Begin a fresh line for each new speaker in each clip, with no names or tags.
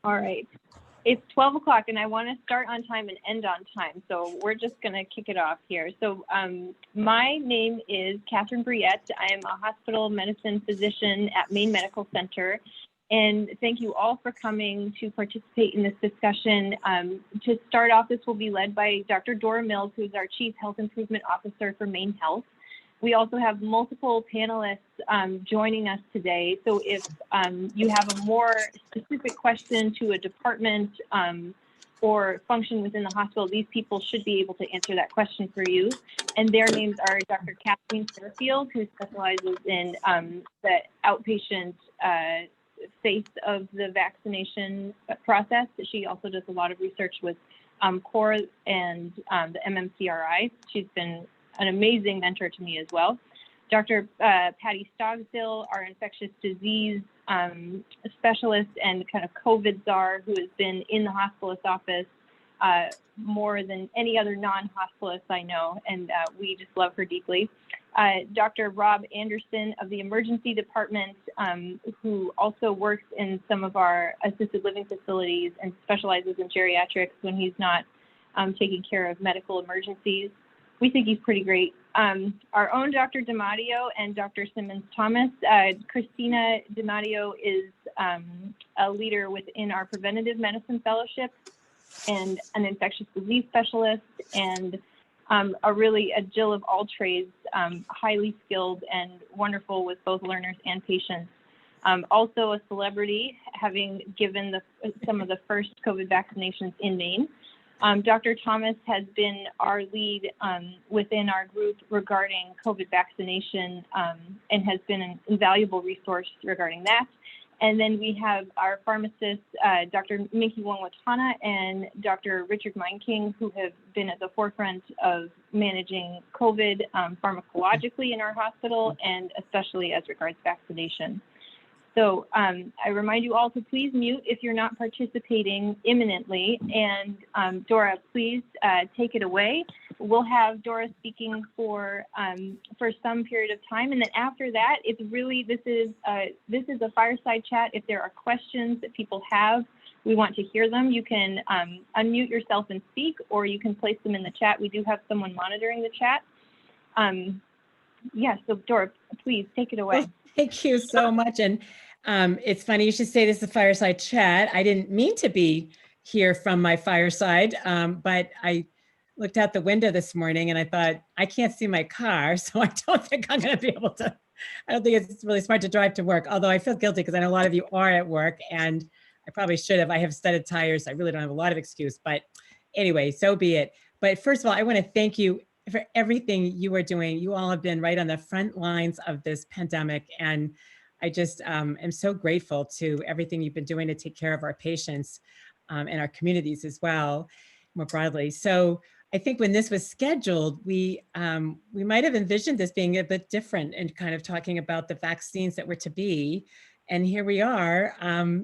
All right. It's 12 o'clock and I want to start on time and end on time. So we're just going to kick it off here. So my name is Catherine Briette. I am a hospital medicine physician at Maine Medical Center. And thank you all for coming to participate in this discussion. To start off, this will be led by Dr. Dora Mills, who's our Chief Health Improvement Officer for Maine Health. We also have multiple panelists joining us today. So if you have a more specific question to a department or function within the hospital, these people should be able to answer that question for you. And their names are Dr. Kathleen Fairfield, who specializes in the outpatient phase of the vaccination process. She also does a lot of research with CORE and the MMCRI. She's been an amazing mentor to me as well. Dr. Patty Stogsdill, our infectious disease specialist and kind of COVID czar, who has been in the hospitalist office more than any other non-hospitalist I know, and we just love her deeply. Dr. Rob Anderson of the emergency department, who also works in some of our assisted living facilities and specializes in geriatrics when he's not taking care of medical emergencies. We think he's pretty great. Our own Dr. DeMatteo and Dr. Simmons Thomas. Christina DeMatteo is a leader within our preventative medicine fellowship and an infectious disease specialist, and a Jill of all trades, highly skilled and wonderful with both learners and patients. Also a celebrity, having given some of the first COVID vaccinations in Maine. Dr. Thomas has been our lead within our group regarding COVID vaccination and has been an invaluable resource regarding that. And then we have our pharmacists, Dr. Minkey Wungwattana and Dr. Richard Meinking, who have been at the forefront of managing COVID pharmacologically in our hospital and especially as regards vaccination. So I remind you all to please mute if you're not participating imminently. And Dora, please take it away. We'll have Dora speaking for some period of time, and then after that, it's really this is a fireside chat. If there are questions that people have, we want to hear them. You can unmute yourself and speak, or you can place them in the chat. We do have someone monitoring the chat. Yeah, so Dora, please take it away.
Well, thank you so much. And it's funny you should say this is a fireside chat. I didn't mean to be here from my fireside, but I looked out the window this morning and I thought, I can't see my car, so I don't think I'm going to be able to, I don't think it's really smart to drive to work, although I feel guilty because I know a lot of you are at work and I probably should have. I have studded tires. I really don't have a lot of excuse, but anyway, so be it. But first of all, I want to thank you for everything you are doing. You all have been right on the front lines of this pandemic. And I just am so grateful to everything you've been doing to take care of our patients and our communities as well, more broadly. So I think when this was scheduled, we might have envisioned this being a bit different and kind of talking about the vaccines that were to be. And here we are,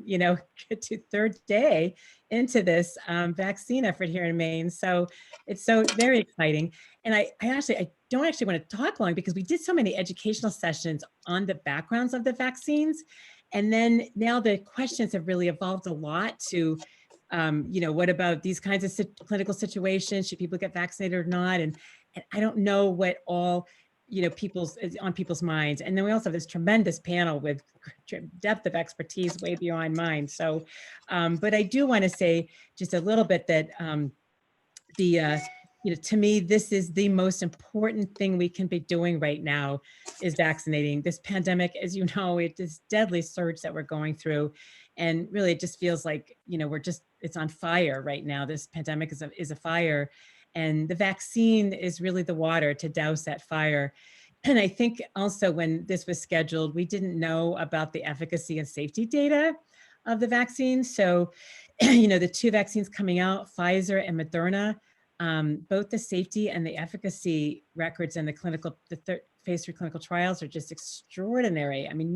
you know, to third day into this vaccine effort here in Maine. So it's so very exciting. And I don't actually want to talk long because we did so many educational sessions on the backgrounds of the vaccines. And then now the questions have really evolved a lot to, you know, what about these kinds of clinical situations? Should people get vaccinated or not? And I don't know what all, you know, on people's minds. And then we also have this tremendous panel with depth of expertise way beyond mine. So, but I do want to say just a little bit that you know, to me, this is the most important thing we can be doing right now is vaccinating. This pandemic, as you know, it is deadly surge that we're going through. And really, it just feels like, you know, it's on fire right now. This pandemic is a fire. And the vaccine is really the water to douse that fire. And I think also when this was scheduled, we didn't know about the efficacy and safety data of the vaccine. So, you know, the two vaccines coming out, Pfizer and Moderna, both the safety and the efficacy records and the phase 3 clinical trials are just extraordinary. I mean,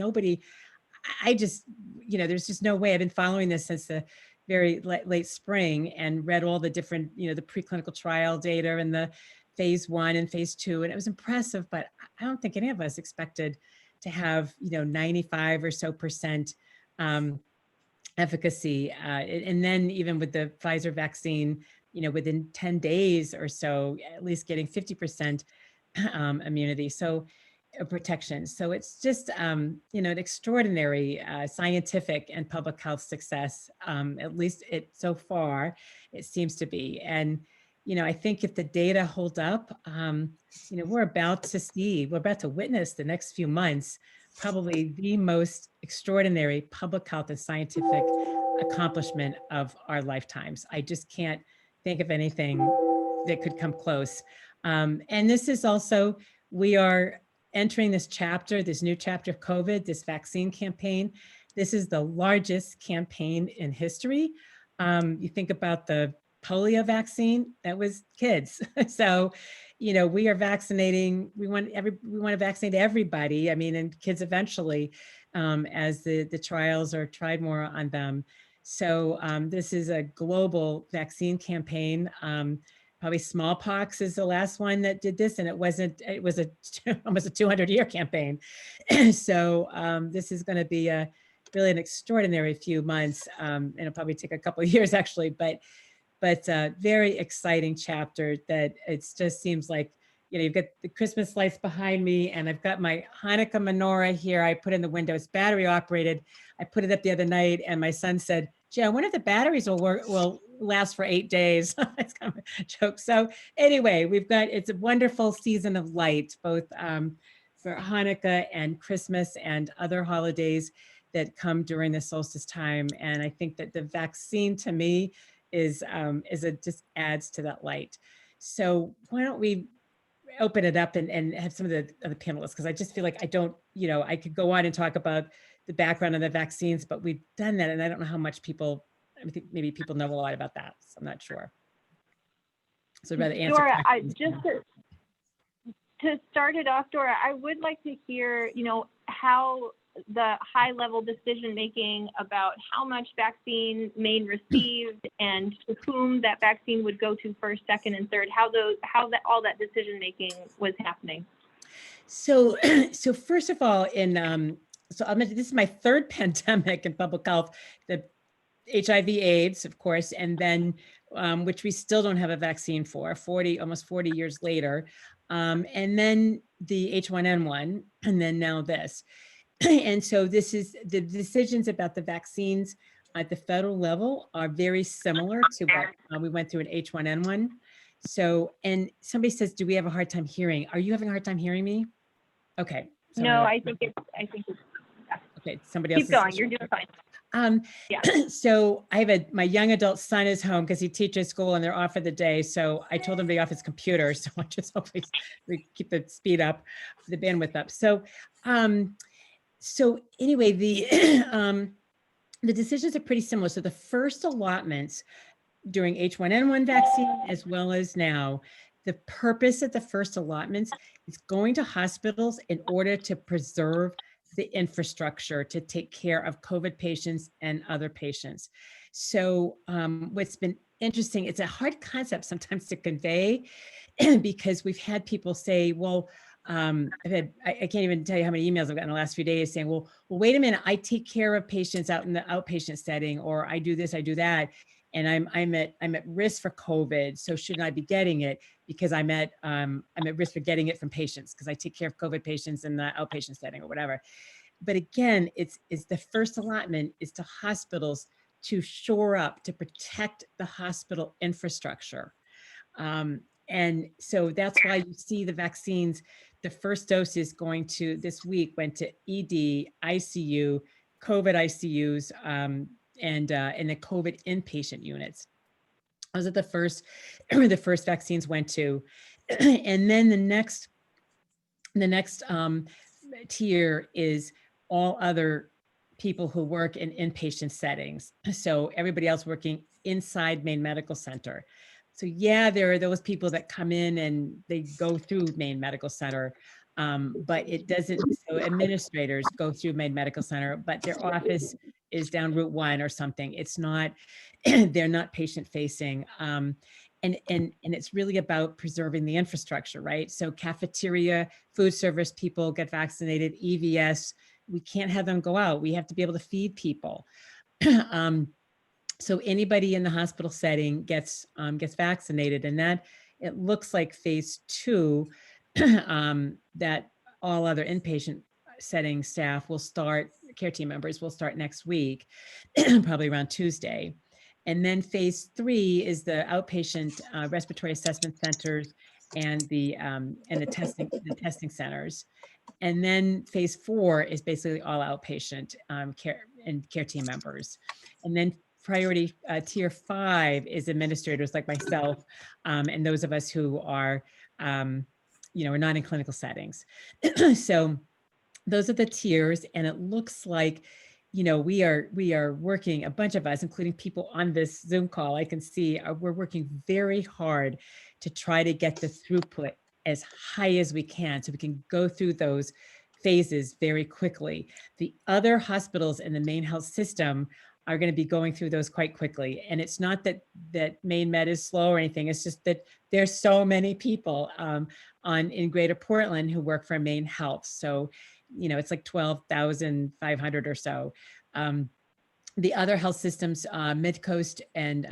I just, you know, there's just no way. I've been following this since the very late spring and read all the different, you know, the preclinical trial data and the phase 1 and phase 2. And it was impressive, but I don't think any of us expected to have, you know, 95% or so efficacy. And then even with the Pfizer vaccine, within 10 days or so, at least getting 50% immunity. So protection. So it's just, an extraordinary scientific and public health success. At least so far, it seems to be. And, I think if the data hold up, we're about to witness the next few months, probably the most extraordinary public health and scientific accomplishment of our lifetimes. I just can't think of anything that could come close. And this is also, we are entering this new chapter of COVID, this vaccine campaign. This is the largest campaign in history. You think about the polio vaccine, that was kids. So, we are vaccinating, we want to vaccinate everybody. I mean, and kids eventually, as the trials are tried more on them. So this is a global vaccine campaign. Probably smallpox is the last one that did this, and it was almost a 200-year campaign. So this is going to be really an extraordinary few months, and it'll probably take a couple of years actually, but very exciting chapter that it just seems like, you've got the Christmas lights behind me, and I've got my Hanukkah menorah here. I put in the window, it's battery operated. I put it up the other night, and my son said, "Gee, I wonder if the batteries will last for 8 days." It's kind of a joke. So anyway, it's a wonderful season of light, both for Hanukkah and Christmas and other holidays that come during the solstice time. And I think that the vaccine, to me, is it just adds to that light. So why don't we open it up and have some of the other panelists, because I just feel like I could go on and talk about the background of the vaccines, but we've done that, and I don't know how much I think maybe people know a lot about that, so I'm not sure. So I'd rather answer
Dora,
questions.
to start it off, Dora, I would like to hear, how the high-level decision-making about how much vaccine Maine received and to whom that vaccine would go to first, second, and third, all that decision-making was happening.
So first of all, this is my third pandemic in public health, the HIV/AIDS, of course, and then which we still don't have a vaccine for, almost 40 years later, and then the H1N1, and then now this. And so this is the decisions about the vaccines at the federal level are very similar to what we went through in H1N1. So, and somebody says, do we have a hard time hearing? Are you having a hard time hearing me? Okay. So
no, I think it's
okay. Somebody else.
Keep going. You're doing fine.
Yeah. So I have my young adult son is home because he teaches school and they're off for the day. So I told him to be off his computer. So I just hopefully we keep the speed up, the bandwidth up. So anyway, the decisions are pretty similar. So the first allotments during H1N1 vaccine, as well as now, the purpose of the first allotments is going to hospitals in order to preserve the infrastructure to take care of COVID patients and other patients. So what's been interesting, it's a hard concept sometimes to convey because we've had people say, well, I can't even tell you how many emails I've gotten in the last few days saying, well, wait a minute, I take care of patients out in the outpatient setting, or I do this, I do that, and I'm at risk for COVID. So shouldn't I be getting it because I'm at risk for getting it from patients because I take care of COVID patients in the outpatient setting or whatever. But again, it's the first allotment is to hospitals to shore up, to protect the hospital infrastructure. And so that's why you see the vaccines. The first dose is going to, this week, went to ED, ICU, COVID ICUs, and the COVID inpatient units. Those are the first vaccines went to. And then the next tier is all other people who work in inpatient settings. So everybody else working inside Maine Medical Center. So yeah, there are those people that come in and they go through Maine Medical Center, but it doesn't, so administrators go through Maine Medical Center, but their office is down Route 1 or something. It's not, they're not patient facing. And it's really about preserving the infrastructure, right? So cafeteria, food service people get vaccinated, EVS, we can't have them go out. We have to be able to feed people. So anybody in the hospital setting gets vaccinated, and that it looks like phase 2, that all other inpatient setting staff will start, care team members will start next week, probably around Tuesday. And then phase 3 is the outpatient respiratory assessment centers and the testing centers. And then phase 4 is basically all outpatient care and care team members. And then priority tier 5 is administrators like myself, and those of us who are, are not in clinical settings. So those are the tiers, and it looks like, we are working, a bunch of us, including people on this Zoom call, I can see we're working very hard to try to get the throughput as high as we can so we can go through those phases very quickly. The other hospitals in the Maine Health system are going to be going through those quite quickly. And it's not that Maine Med is slow or anything. It's just that there's so many people in Greater Portland who work for Maine Health. So, it's like 12,500 or so. The other health systems, Mid-Coast and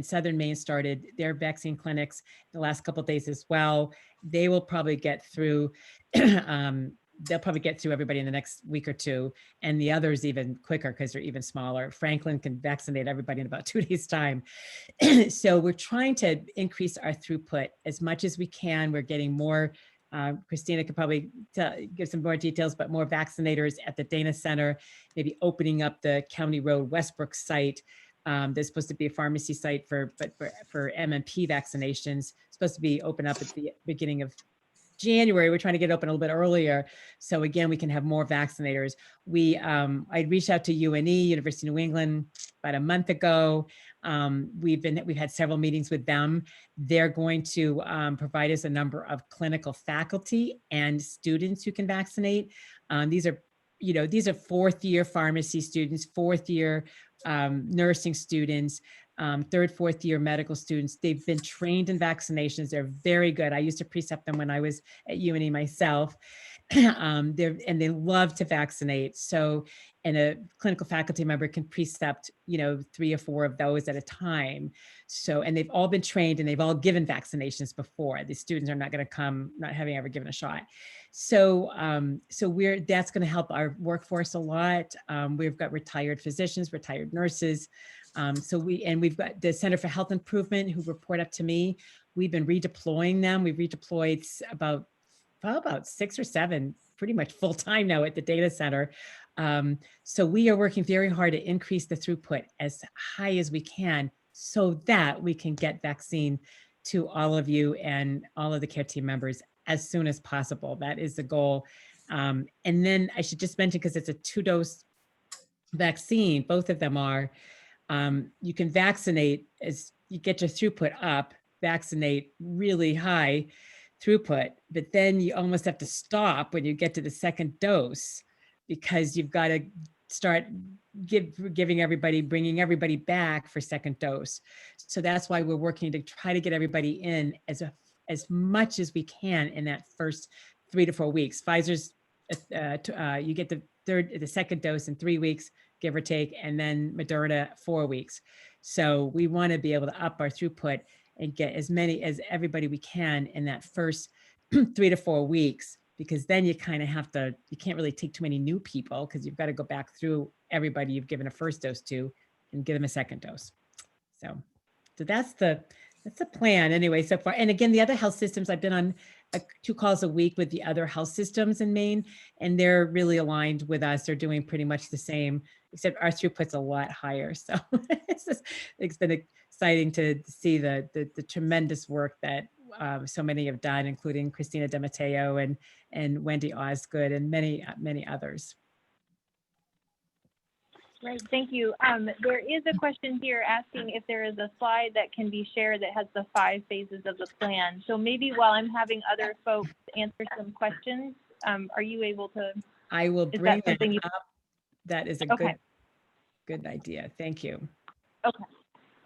Southern Maine started their vaccine clinics the last couple of days as well. They will probably get through, they'll probably get through everybody in the next week or two, and the others even quicker because they're even smaller. Franklin can vaccinate everybody in about 2 days' time. So we're trying to increase our throughput as much as we can. We're getting more, Christina could probably give some more details, but more vaccinators at the Dana Center, maybe opening up the County Road Westbrook site. There's supposed to be a pharmacy site for MMP vaccinations, supposed to be open up at the beginning of January. We're trying to get open a little bit earlier, so again we can have more vaccinators. I reached out to UNE, University of New England, about a month ago. We've had several meetings with them. They're going to provide us a number of clinical faculty and students who can vaccinate. These are fourth-year pharmacy students, fourth-year nursing students, third, fourth year medical students. They've been trained in vaccinations. They're very good. I used to precept them when I was at UNE myself. And they love to vaccinate. So, and a clinical faculty member can precept, 3 or 4 of those at a time. So, and they've all been trained and they've all given vaccinations before. The students are not going to come not having ever given a shot. So, that's going to help our workforce a lot. We've got retired physicians, retired nurses. We've got the Center for Health Improvement who report up to me. We've been redeploying them. We've redeployed about 6 or 7, pretty much full time now at the data center. So we are working very hard to increase the throughput as high as we can so that we can get vaccine to all of you and all of the care team members as soon as possible. That is the goal. And then I should just mention, because it's a 2-dose vaccine, both of them are, you can vaccinate as you get your throughput up, vaccinate really high throughput, but then you almost have to stop when you get to the second dose because you've got to start bringing everybody back for second dose. So that's why we're working to try to get everybody in as much as we can in that first 3 to 4 weeks. Pfizer's, you get the second dose in 3 weeks, give or take, and then Moderna 4 weeks. So we want to be able to up our throughput and get as many as everybody we can in that first 3 to 4 weeks, because then you kind of you can't really take too many new people because you've got to go back through everybody you've given a first dose to and give them a second dose. So that's the plan anyway so far. And again, the other health systems, I've been on 2 calls a week with the other health systems in Maine, and they're really aligned with us. They're doing pretty much the same, except our throughput's a lot higher. So it's been exciting to see the tremendous work that so many have done, including Christina DeMatteo and Wendy Osgood and many others.
Right, thank you. There is a question here asking if there is a slide that can be shared that has the 5 phases of the plan. So maybe while I'm having other folks answer some questions, are you able to?
I will bring that up. That is a good idea. Thank you.
Okay.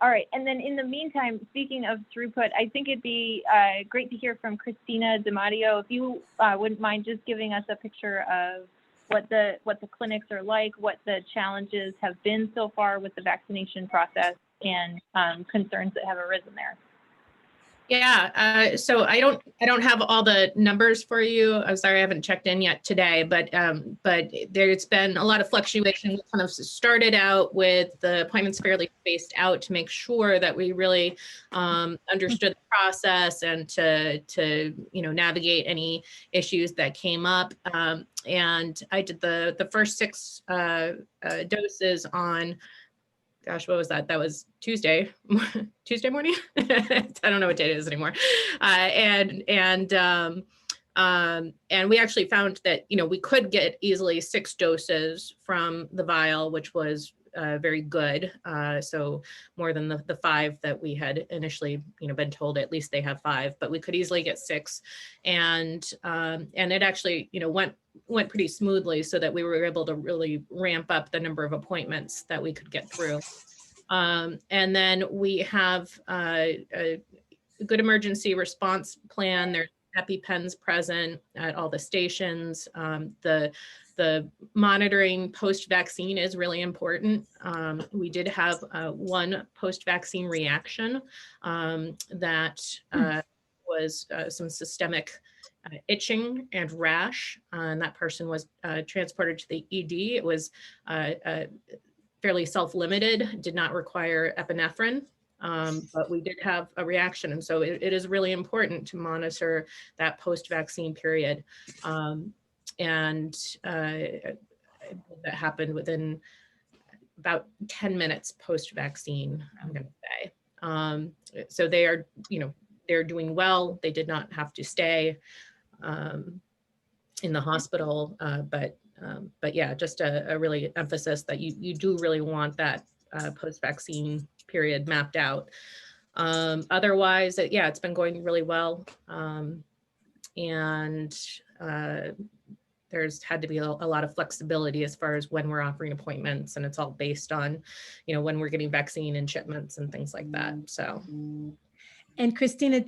All right. And then in the meantime, speaking of throughput, I think it'd be great to hear from Christina DeMatteo. If you wouldn't mind just giving us a picture of what the clinics are like, what the challenges have been so far with the vaccination process, and concerns that have arisen there.
Yeah, so I don't have all the numbers for you. I'm sorry, I haven't checked in yet today, but there's been a lot of fluctuation. We kind of started out with the appointments fairly spaced out to make sure that we really understood the process and to navigate any issues that came up. And I did the first 6 doses on, gosh, what was that? That was Tuesday morning. I don't know what day it is anymore. And we actually found that, we could get easily 6 doses from the vial, which was very good. So more than the 5 that we had initially, been told. At least they have 5, but we could easily get 6. And it actually, went pretty smoothly, so that we were able to really ramp up the number of appointments that we could get through. And then we have a good emergency response plan. There's EpiPens present at all the stations. The monitoring post-vaccine is really important. We did have 1 post-vaccine reaction that was some systemic itching and rash, and that person was transported to the ED. It was fairly self-limited, did not require epinephrine, but we did have a reaction. And so it is really important to monitor that post-vaccine period. And that happened within about 10 minutes post-vaccine, I'm going to say. So they are, they're doing well. They did not have to stay in the hospital, but yeah, just a really emphasis that you do really want that post-vaccine period mapped out. Otherwise, yeah, it's been going really well. And there's had to be a lot of flexibility as far as when we're offering appointments, and it's all based on, when we're getting vaccine and shipments and things like that. So.
And Christina,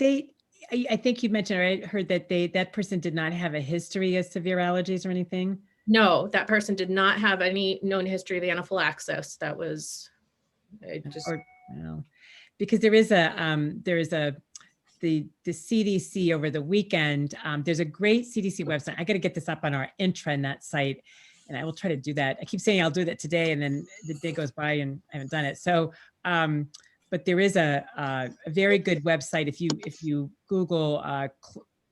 I think you mentioned, or I heard that that person did not have a history of severe allergies or anything.
No, that person did not have any known history of anaphylaxis. That was
because there is the CDC over the weekend. There's a great CDC website. I got to get this up on our intranet site, and I will try to do that. I keep saying I'll do that today, and then the day goes by and I haven't done it. So, but there is a very good website. If you Google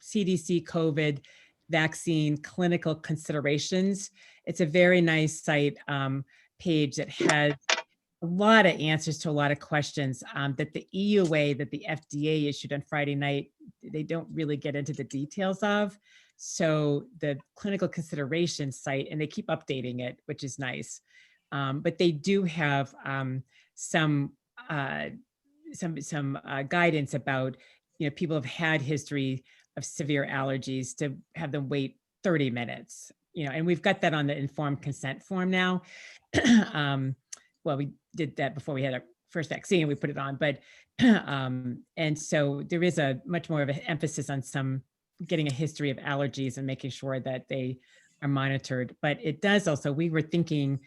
CDC COVID vaccine clinical considerations, it's a very nice site page that has a lot of answers to a lot of questions that the EUA that the FDA issued on Friday night, they don't really get into the details of. So the clinical consideration site, and they keep updating it, which is nice. But they do have some guidance about, people have had history of severe allergies to have them wait 30 minutes, and we've got that on the informed consent form now. Well, we did that before we had our first vaccine, we put it on, but, and so there is a much more of an emphasis on getting a history of allergies and making sure that they are monitored. But it does also, we were thinking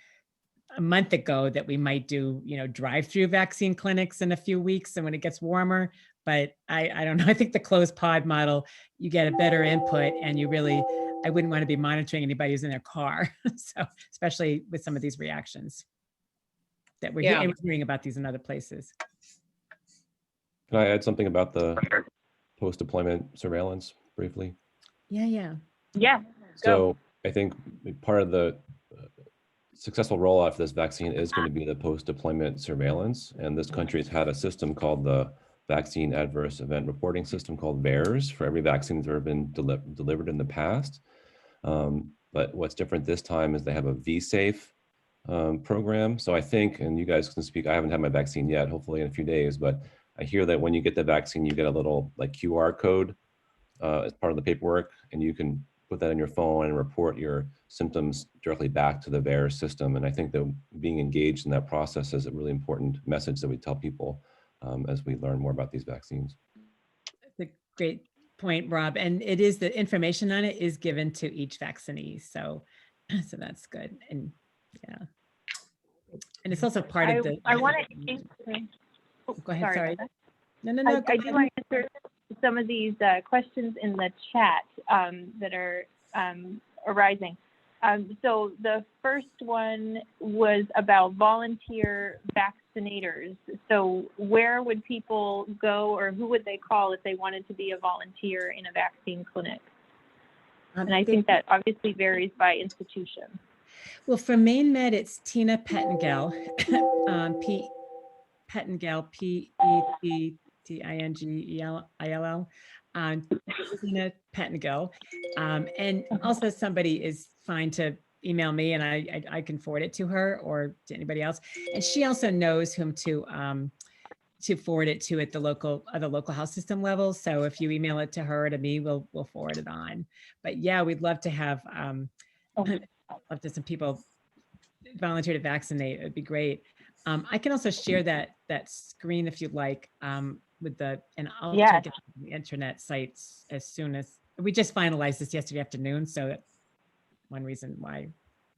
a month ago that we might do, drive-through vaccine clinics in a few weeks and when it gets warmer, but I don't know. I think the closed pod model, you get a better input, and I wouldn't want to be monitoring anybody who's in their car. So especially with some of these reactions that we're hearing about these in other places.
Can I add something about the post-deployment surveillance briefly?
Yeah.
So I think part of the successful rollout for this vaccine is going to be the post-deployment surveillance. And this country has had a system called the Vaccine Adverse Event Reporting System, called VAERS, for every vaccine that's ever been delivered in the past. But what's different this time is they have a VSafe program. So I think, and you guys can speak, I haven't had my vaccine yet, hopefully in a few days, but I hear that when you get the vaccine, you get a little QR code as part of the paperwork, and you can put that in your phone and report your symptoms directly back to the VAERS system. And I think that being engaged in that process is a really important message that we tell people as we learn more about these vaccines.
That's a great point, Rob. And it is, the information on it is given to each vaccinee. So So that's good. And yeah. And it's also part of the.
I want to answer.
Go ahead. Sorry.
Amanda.
No.
I do want to answer some of these questions in the chat that are arising. So the first one was about volunteer vaccinators. So where would people go, or who would they call if they wanted to be a volunteer in a vaccine clinic? And I think that obviously varies by institution.
Well, for Maine Med, it's Tina Pettengill, Pettengill, Pettingill, Tina Pettengill. And also somebody is fine to email me, and I can forward it to her or to anybody else. And she also knows whom to forward it to at the local health system level. So if you email it to her or to me, we'll forward it on. But yeah, we'd love to have love to some people volunteer to vaccinate. It'd be great. I can also share that screen if you'd like with and I'll check it on the internet sites as soon as we just finalized this yesterday afternoon. So that's one reason why.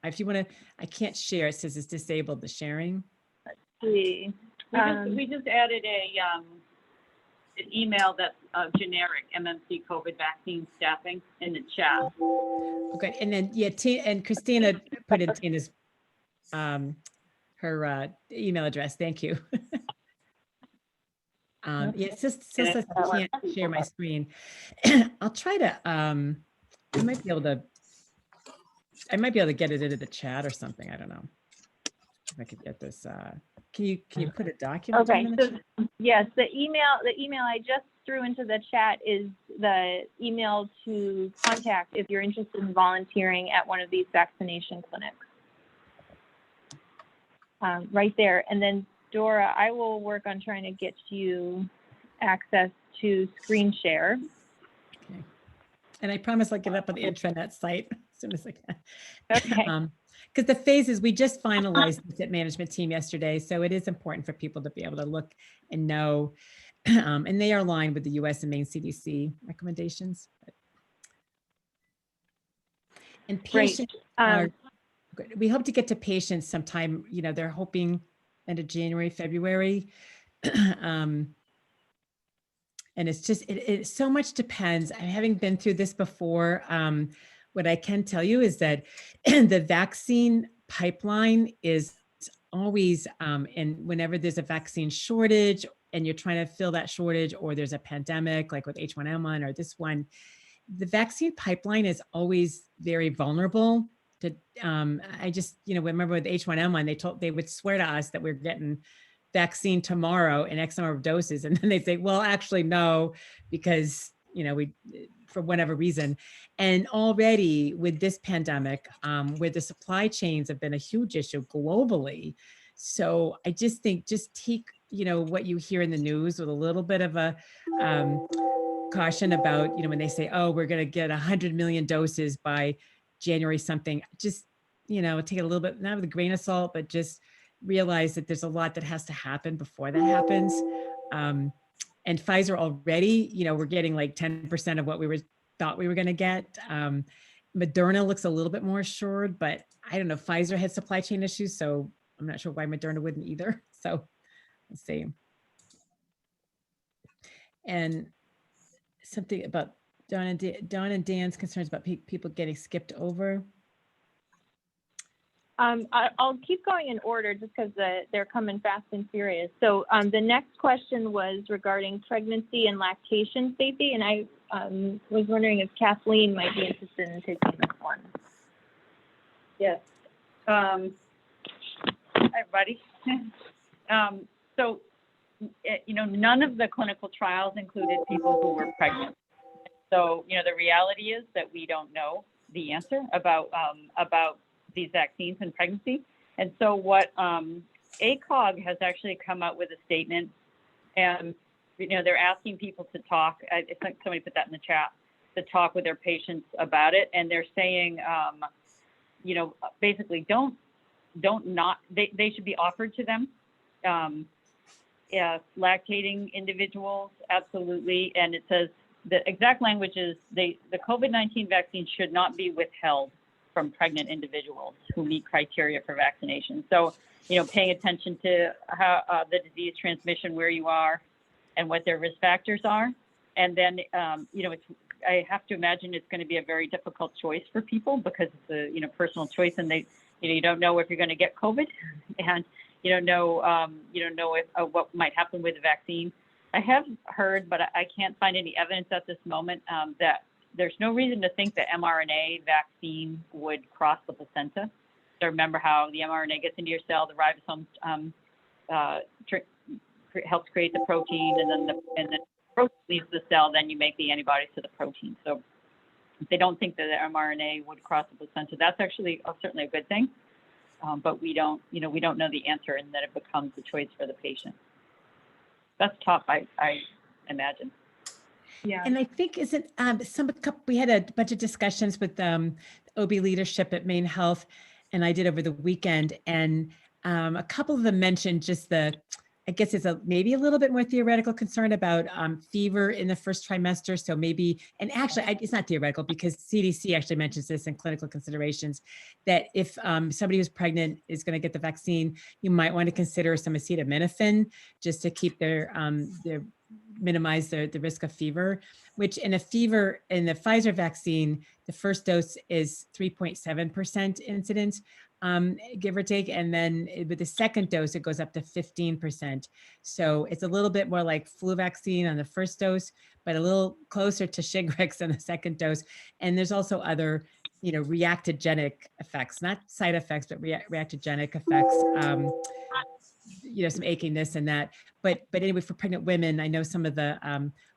If you want to, I can't share. It says it's disabled, the sharing.
Let's see.
We just added an email that's generic MMC COVID vaccine staffing in the chat.
Okay, and then and Christina put in Tina's her email address. Thank you. It's just says I can't share my screen. I'll try to. I might be able to get it into the chat or something. I don't know if I could get this. Can you put a document?
Okay. So yes, the email I just threw into the chat is the email to contact if you're interested in volunteering at one of these vaccination clinics. Right there. And then Dora, I will work on trying to get you access to screen share.
Okay. And I promise I'll get it up on the intranet site as soon as I can.
Okay.
Because the phases, we just finalized the FIT management team yesterday. So it is important for people to be able to look and know. And they are aligned with the US and Maine CDC recommendations. And patients are, we hope to get to patients sometime, they're hoping end of January, February. And it's just, it so much depends. Having been through this before, what I can tell you is that the vaccine pipeline is always, and whenever there's a vaccine shortage and you're trying to fill that shortage, or there's a pandemic like with H1N1 or this one, the vaccine pipeline is always very vulnerable to, I just, remember with H1N1, they would swear to us that we're getting vaccine tomorrow in X number of doses. And then they say, well, actually, no, because, we, for whatever reason. And already with this pandemic, where the supply chains have been a huge issue globally. So I just think, just take, what you hear in the news with a little bit of a caution about, when they say, oh, we're going to get 100 million doses by January something, just, take it a little bit, not with a grain of salt, but just realize that there's a lot that has to happen before that happens. And Pfizer already, we're getting like 10% of what we thought we were going to get. Moderna looks a little bit more assured, but I don't know. Pfizer had supply chain issues, so I'm not sure why Moderna wouldn't either. So let's see. And something about Dawn and Dan's concerns about people getting skipped over.
I'll keep going in order just because they're coming fast and furious. So the next question was regarding pregnancy and lactation safety, and I was wondering if Kathleen might be interested in taking this one.
Yes. Hi, everybody. So, none of the clinical trials included people who were pregnant. So, the reality is that we don't know the answer about these vaccines and pregnancy. And so what ACOG has actually come out with a statement, and they're asking people to talk. I think somebody put that in the chat, to talk with their patients about it. And they're saying, basically they should be offered to them. Lactating individuals, absolutely. And it says the exact language is the COVID-19 vaccine should not be withheld from pregnant individuals who meet criteria for vaccination. So, paying attention to how the disease transmission where you are and what their risk factors are. And then, I have to imagine it's going to be a very difficult choice for people because it's a, personal choice, and they, you don't know if you're going to get COVID, and you don't know if what might happen with the vaccine. I have heard, but I can't find any evidence at this moment that there's no reason to think that mRNA vaccine would cross the placenta. So remember how the mRNA gets into your cell, the ribosome helps create the protein, and then the protein leaves the cell, then you make the antibodies to the protein. So if they don't think that the mRNA would cross the placenta, that's actually certainly a good thing. But we don't know the answer, and that it becomes a choice for the patient. That's tough, I imagine.
Yeah.
And I think we had a bunch of discussions with OB leadership at Maine Health, and I did over the weekend, and a couple of them mentioned just I guess it's maybe a little bit more theoretical concern about fever in the first trimester. So maybe, and actually it's not theoretical because CDC actually mentions this in clinical considerations, that if somebody who's pregnant is going to get the vaccine, you might want to consider some acetaminophen just to keep minimize the risk of fever, which in the Pfizer vaccine, the first dose is 3.7% incidence, give or take. And then with the second dose, it goes up to 15%. So it's a little bit more like flu vaccine on the first dose, but a little closer to Shingrix on the second dose. And there's also other, reactogenic effects, not side effects, but reactogenic effects, some achiness and that. But anyway, for pregnant women, I know some of the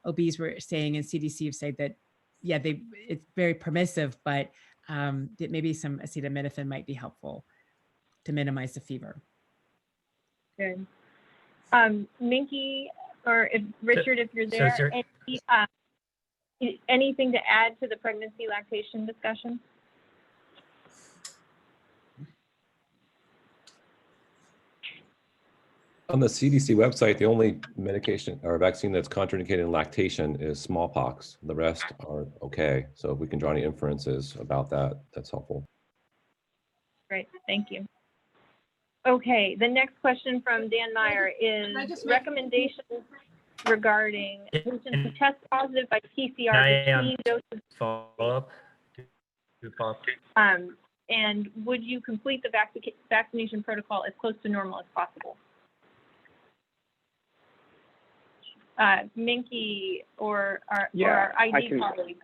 OBs were saying, and CDC have said that, it's very permissive, but that maybe some acetaminophen might be helpful to minimize the fever.
Good. Minkey, or Richard, if you're there, anything to add to the pregnancy lactation discussion?
On the CDC website, the only medication or vaccine that's contraindicated in lactation is smallpox. The rest are okay. So if we can draw any inferences about that, that's helpful.
Great, thank you. Okay, the next question from Dan Meyer is recommendations regarding patients who test positive by PCR between doses.
Follow up.
And would you complete the vaccination protocol as close to normal as possible? Minkey or our ID colleague.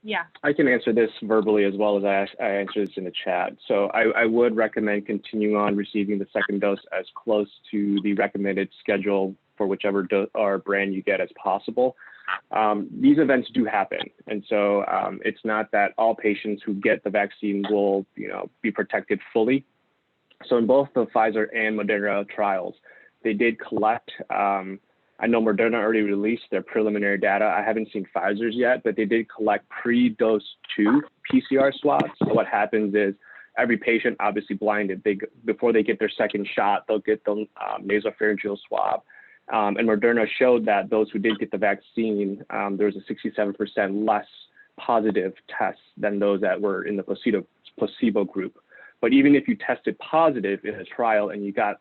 Yeah.
I can answer this verbally as well as I answer this in the chat. So I would recommend continuing on receiving the second dose as close to the recommended schedule for whichever brand you get as possible. These events do happen. And so it's not that all patients who get the vaccine will be protected fully. So in both the Pfizer and Moderna trials, they did collect, I know Moderna already released their preliminary data. I haven't seen Pfizer's yet, but they did collect pre-dose 2 PCR swabs. So what happens is every patient, obviously blinded, before they get their second shot, they'll get the nasopharyngeal swab. And Moderna showed that those who did get the vaccine, there was a 67% less positive tests than those that were in the placebo group. But even if you tested positive in a trial and you got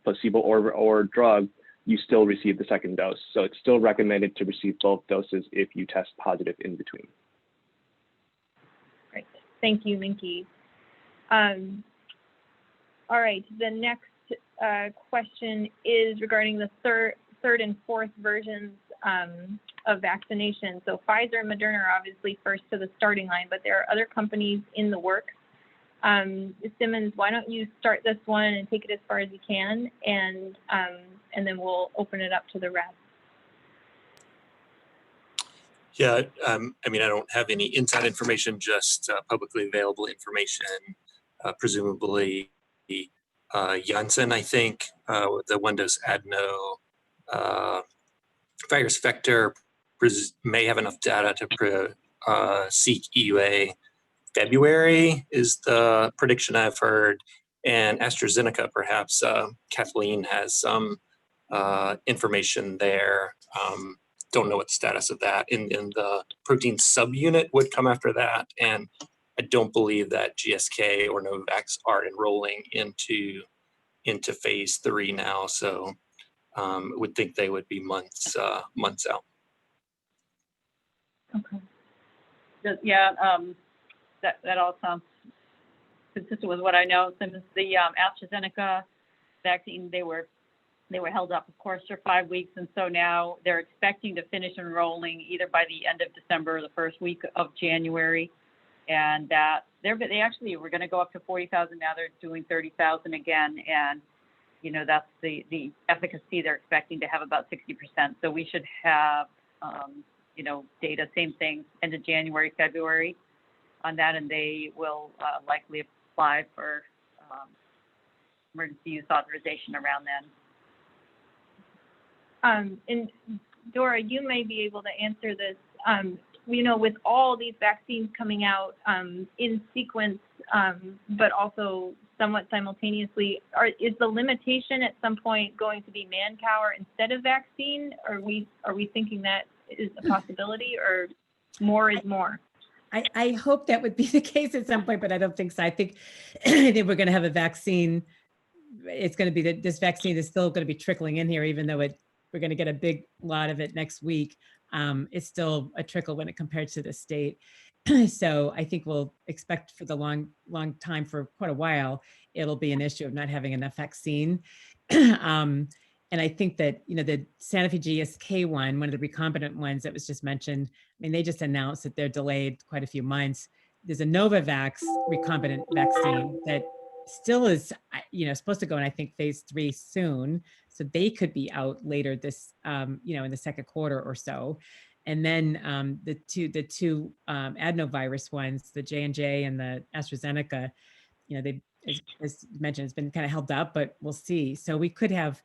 placebo or drug, you still receive the second dose. So it's still recommended to receive both doses if you test positive in between.
Great, thank you, Minkey. All right, the next question is regarding the third and fourth versions of vaccination. So Pfizer and Moderna are obviously first to the starting line, but there are other companies in the works. Simmons, why don't you start this one and take it as far as you can, and then we'll open it up to the rest.
Yeah, I mean, I don't have any inside information, just publicly available information. Presumably, Janssen, I think, with the one-dose adeno virus vector may have enough data to seek EUA. February is the prediction I've heard, and AstraZeneca, perhaps Kathleen has some information there. Don't know what the status of that. In the protein subunit would come after that, and I don't believe that GSK or Novavax are enrolling into phase 3 now. So would think they would be months out.
Okay. Yeah, that all sounds consistent with what I know. Since the AstraZeneca vaccine, they were held up, of course, for 5 weeks, and so now they're expecting to finish enrolling either by the end of December or the first week of January, and that they actually were going to go up to 40,000. Now they're doing 30,000 again, and you know that's the efficacy they're expecting to have about 60%. So we should have you know, data, same thing, end of January, February on that, and they will likely apply for emergency use authorization around then. And Dora, you may be able to answer this. You know, with all these vaccines coming out in sequence, but also somewhat simultaneously, is the limitation at some point going to be manpower instead of vaccine? Are we thinking that is a possibility, or more is more?
I hope that would be the case at some point, but I don't think so. I think we're going to have a vaccine. It's going to be that this vaccine is still going to be trickling in here, even though we're going to get a big lot of it next week. It's still a trickle when it compared to the state. So I think we'll expect for the long time, for quite a while, it'll be an issue of not having enough vaccine. And I think that, you know, the Sanofi GSK one of the recombinant ones that was just mentioned, I mean, they just announced that they're delayed quite a few months. There's a Novavax recombinant vaccine that still is, you know, supposed to go in, I think, phase 3 soon. So they could be out later this, you know, in the second quarter or so. And then the two adenovirus ones, the J&J and the AstraZeneca, you know, they, as mentioned, it's been kind of held up, but we'll see. So we could have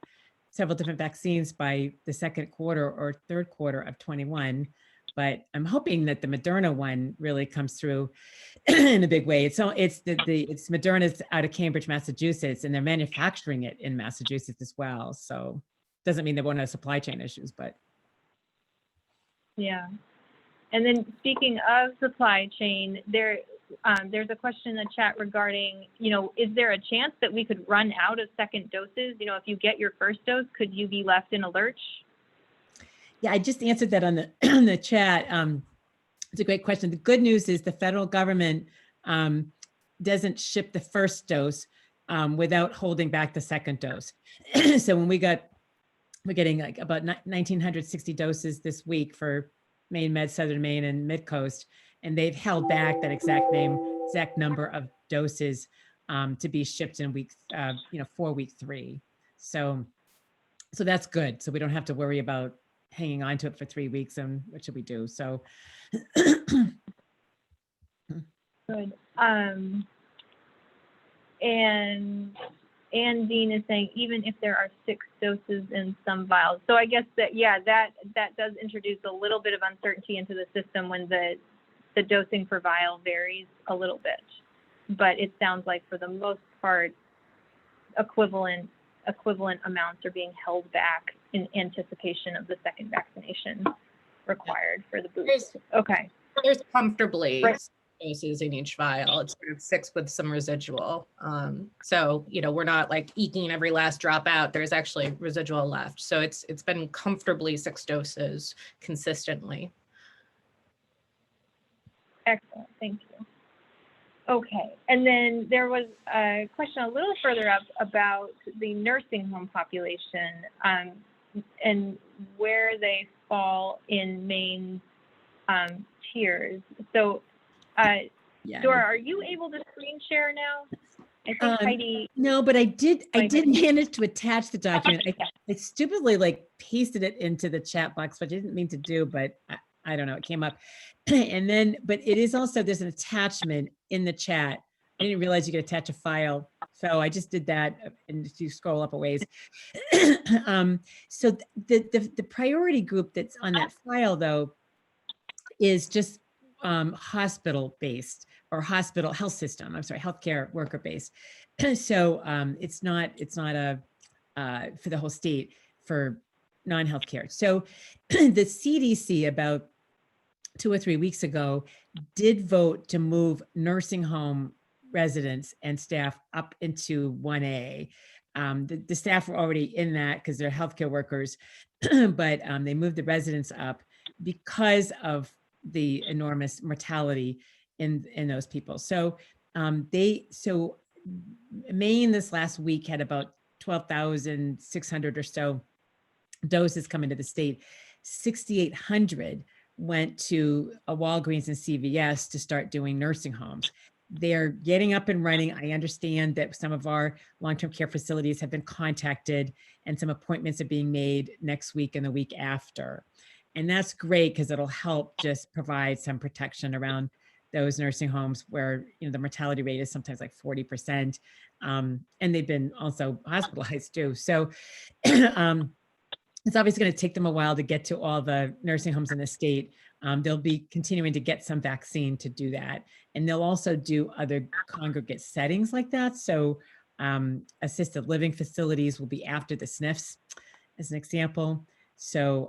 several different vaccines by the second quarter or third quarter of 21. But I'm hoping that the Moderna one really comes through in a big way. It's Moderna's out of Cambridge, Massachusetts, and they're manufacturing it in Massachusetts as well. So doesn't mean they won't have supply chain issues, but.
Yeah. And then speaking of supply chain, there's a question in the chat regarding, you know, is there a chance that we could run out of second doses? You know, if you get your first dose, could you be left in a lurch?
Yeah, I just answered that on the on the chat. It's a great question. The good news is the federal government doesn't ship the first dose without holding back the second dose. So when we're getting like about 1,960 doses this week for Maine Med, Southern Maine, and Mid-Coast, and they've held back that exact number of doses to be shipped in week, for week 3. So that's good. So we don't have to worry about hanging on to it for 3 weeks and what should we do? So
good. And Dean is saying, even if there are 6 doses in some vials. So I guess that, yeah, that does introduce a little bit of uncertainty into the system when the dosing per vial varies a little bit. But it sounds like for the most part, equivalent amounts are being held back in anticipation of the second vaccination required for the boost. Okay.
There's comfortably
Right.
doses in each vial. It's sort of 6 with some residual. So, you know, we're not like eking every last drop out. There's actually residual left. So it's been comfortably 6 doses consistently.
Excellent, thank you. Okay, and then there was a question a little further up about the nursing home population and where they fall in Maine's tiers. So,
yeah.
Dora, are you able to screen share now? I think Heidi.
No, but I did manage to attach the document. I stupidly like pasted it into the chat box, which I didn't mean to do, but I don't know, it came up. And then, but it is also, there's an attachment in the chat. I didn't realize you could attach a file. So I just did that, and if you scroll up a ways. So the priority group that's on that file though, is just hospital-based or hospital health system, I'm sorry, healthcare worker-based. So it's not a for the whole state for non-healthcare. So the CDC about 2 or 3 weeks ago, did vote to move nursing home residents and staff up into 1A. The staff were already in that because they're healthcare workers, but they moved the residents up because of the enormous mortality in those people. So Maine this last week had about 12,600 or so doses come into the state. 6,800 went to a Walgreens and CVS to start doing nursing homes. They're getting up and running. I understand that some of our long-term care facilities have been contacted and some appointments are being made next week and the week after. And that's great because it'll help just provide some protection around those nursing homes where, you know, the mortality rate is sometimes like 40%. And they've been also hospitalized too. So it's obviously going to take them a while to get to all the nursing homes in the state. They'll be continuing to get some vaccine to do that. And they'll also do other congregate settings like that. So assisted living facilities will be after the SNFs as an example. So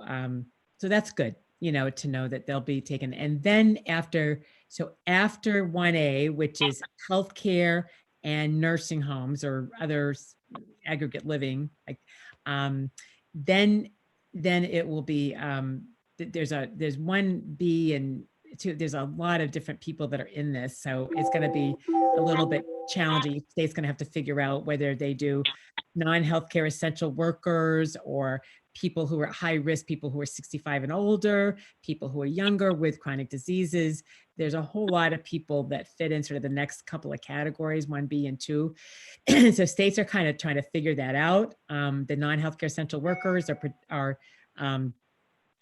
that's good, you know, to know that they'll be taken. And then after 1A, which is healthcare and nursing homes or other aggregate living, like, then it will be, there's 1B and 2, there's a lot of different people that are in this. So it's going to be a little bit challenging. Each state's going to have to figure out whether they do non-healthcare essential workers or people who are at high risk, people who are 65 and older, people who are younger with chronic diseases. There's a whole lot of people that fit in sort of the next couple of categories, 1B and 2. So states are kind of trying to figure that out. The non-healthcare essential workers are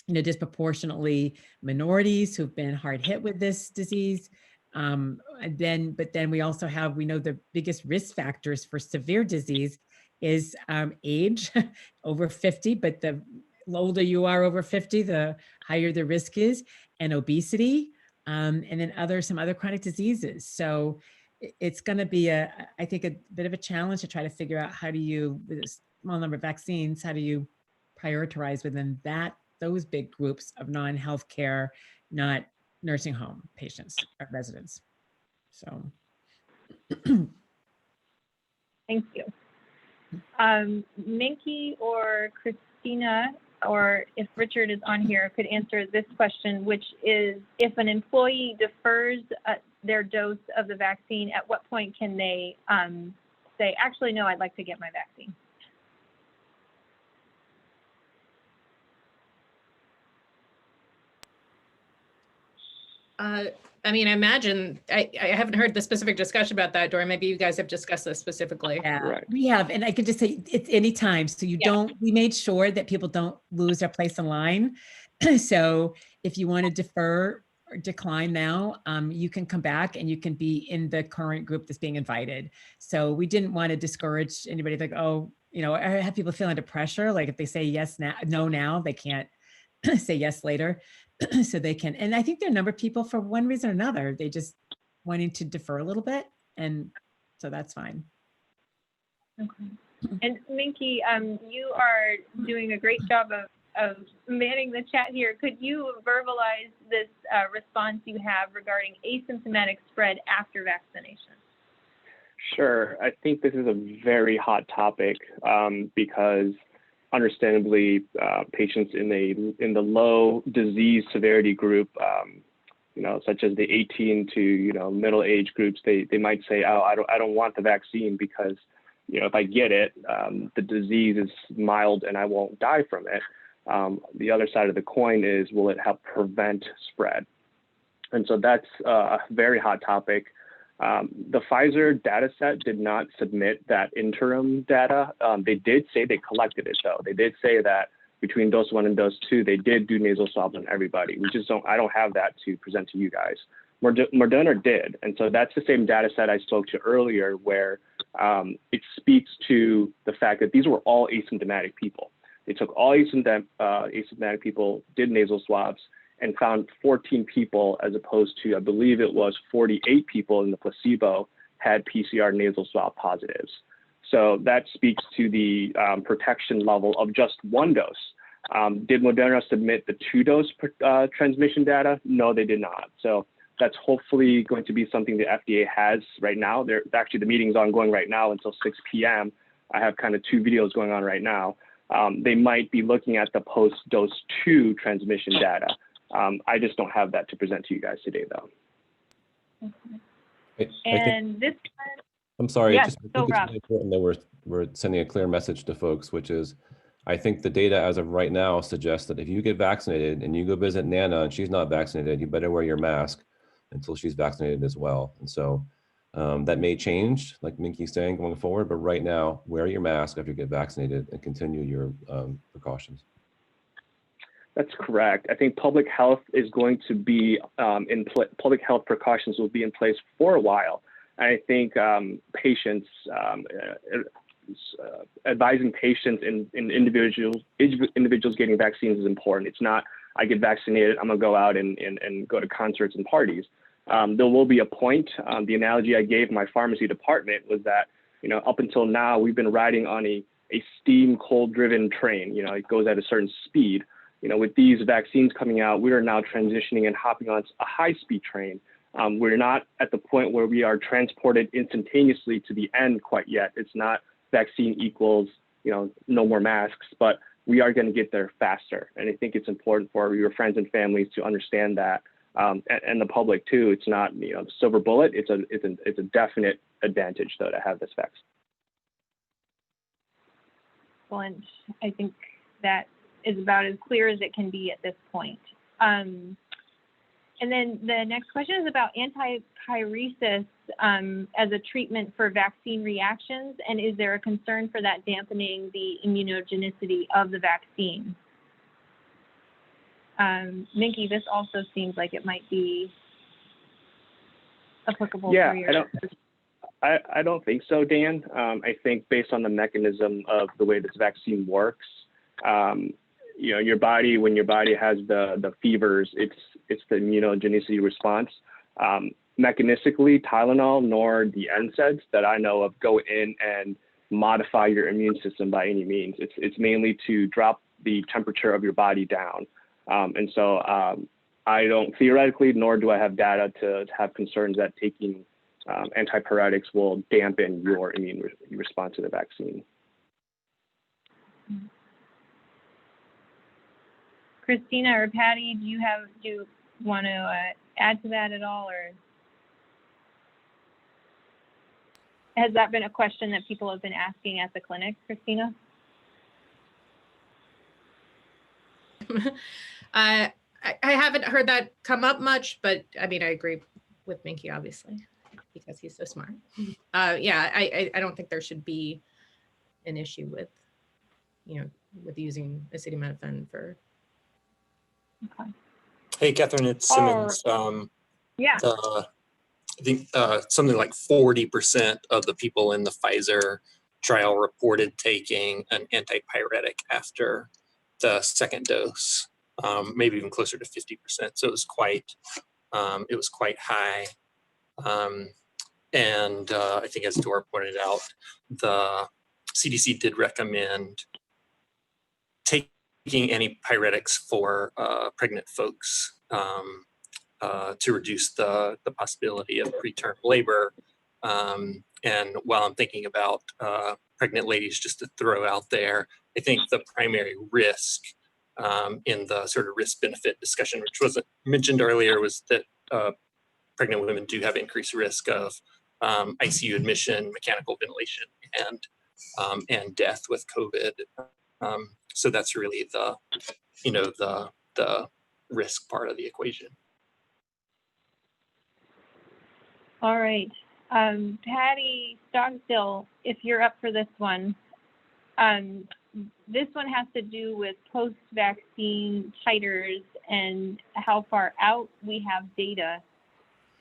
you know, disproportionately minorities who've been hard hit with this disease. But then we also have, we know the biggest risk factors for severe disease is age, over 50, but the older you are over 50, the higher the risk is, and obesity, and then some other chronic diseases. So it's going to be I think a bit of a challenge to try to figure out how do you, with a small number of vaccines, how do you prioritize within those big groups of non-healthcare, not nursing home patients or residents. So.
Thank you. Minkey or Christina, or if Richard is on here, could answer this question, which is, if an employee defers their dose of the vaccine, at what point can they say, actually, no, I'd like to get my vaccine?
I mean, I imagine, I haven't heard the specific discussion about that, Dora. Maybe you guys have discussed this specifically.
Yeah,
Right.
we have, and I can just say it's anytime. So we made sure that people don't lose their place in line. So if you want to defer or decline now, you can come back and you can be in the current group that's being invited. So we didn't want to discourage anybody like, oh, you know, I have people feel under pressure. Like if they say yes now, no now, they can't say yes later. So they can, and I think there are a number of people for one reason or another, they just wanting to defer a little bit. And so that's fine.
Okay. And Minkey, you are doing a great job of manning the chat here. Could you verbalize this response you have regarding asymptomatic spread after vaccination?
Sure. I think this is a very hot topic because understandably, patients in the low disease severity group, you know, such as the 18 to, you know, middle age groups, they might say, oh, I don't want the vaccine because, you know, if I get it, the disease is mild and I won't die from it. The other side of the coin is, will it help prevent spread? And so that's a very hot topic. The Pfizer data set did not submit that interim data. They did say they collected it though. They did say that between dose 1 and dose 2, they did do nasal swabs on everybody. I don't have that to present to you guys. Moderna did. And so that's the same data set I spoke to earlier where it speaks to the fact that these were all asymptomatic people. They took all asymptomatic people, did nasal swabs, and found 14 people as opposed to, I believe it was 48 people in the placebo had PCR nasal swab positives. So that speaks to the protection level of just one dose. Did Moderna submit the 2-dose transmission data? No, they did not. So that's hopefully going to be something the FDA has right now. Actually, the meeting's ongoing right now until 6 p.m. I have kind of 2 videos going on right now. They might be looking at the post-dose 2 transmission data. I just don't have that to present to you guys today, though.
I'm sorry.
Yes,
I think
so
it's
Rob.
really important that we're sending a clear message to folks, which is, I think the data as of right now suggests that if you get vaccinated and you go visit Nana and she's not vaccinated, you better wear your mask until she's vaccinated as well. And so that may change, like Minkey's saying, going forward, but right now, wear your mask after you get vaccinated and continue your precautions.
That's correct. I think public health is going to be public health precautions will be in place for a while. And I think patients, advising patients and individuals getting vaccines is important. It's not, I get vaccinated, I'm gonna go out and go to concerts and parties. There will be a point. The analogy I gave my pharmacy department was that, up until now, we've been riding on a steam coal-driven train. It goes at a certain speed. With these vaccines coming out, we are now transitioning and hopping on a high-speed train. We're not at the point where we are transported instantaneously to the end quite yet. It's not vaccine equals, no more masks, but we are going to get there faster. And I think it's important for your friends and families to understand that, and the public too. It's not, the silver bullet. It's a definite advantage though to have this vaccine.
Excellent. I think that is about as clear as it can be at this point. And then the next question is about antipyresis as a treatment for vaccine reactions, and is there a concern for that dampening the immunogenicity of the vaccine? Minkey, this also seems like it might be applicable for your...
I don't think so, Dan. I think based on the mechanism of the way this vaccine works, your body, when your body has the fevers, it's the immunogenicity response. Mechanistically, Tylenol nor the NSAIDs that I know of go in and modify your immune system by any means. It's mainly to drop the temperature of your body down. And so I don't theoretically, nor do I have data to have concerns that taking antipyretics will dampen your immune response to the vaccine.
Christina or Patty, do you want to add to that at all, or has that been a question that people have been asking at the clinic, Christina?
I haven't heard that come up much, but I mean, I agree with Minkey, obviously, because he's so smart. Yeah, I don't think there should be an issue with, with using acetaminophen for.
Okay.
Hey, Catherine, it's Simmons.
Yeah.
I think something like 40% of the people in the Pfizer trial reported taking an antipyretic after the second dose, maybe even closer to 50%. So it was quite high. And I think, as Dora pointed out, the CDC did recommend taking antipyretics for pregnant folks to reduce the possibility of preterm labor. And while I'm thinking about pregnant ladies, just to throw out there, I think the primary risk in the sort of risk-benefit discussion, which wasn't mentioned earlier, was that pregnant women do have increased risk of ICU admission, mechanical ventilation, and death with COVID. So that's really the risk part of the equation.
All right. Patty Stogsdill, if you're up for this one. This one has to do with post-vaccine titers and how far out we have data.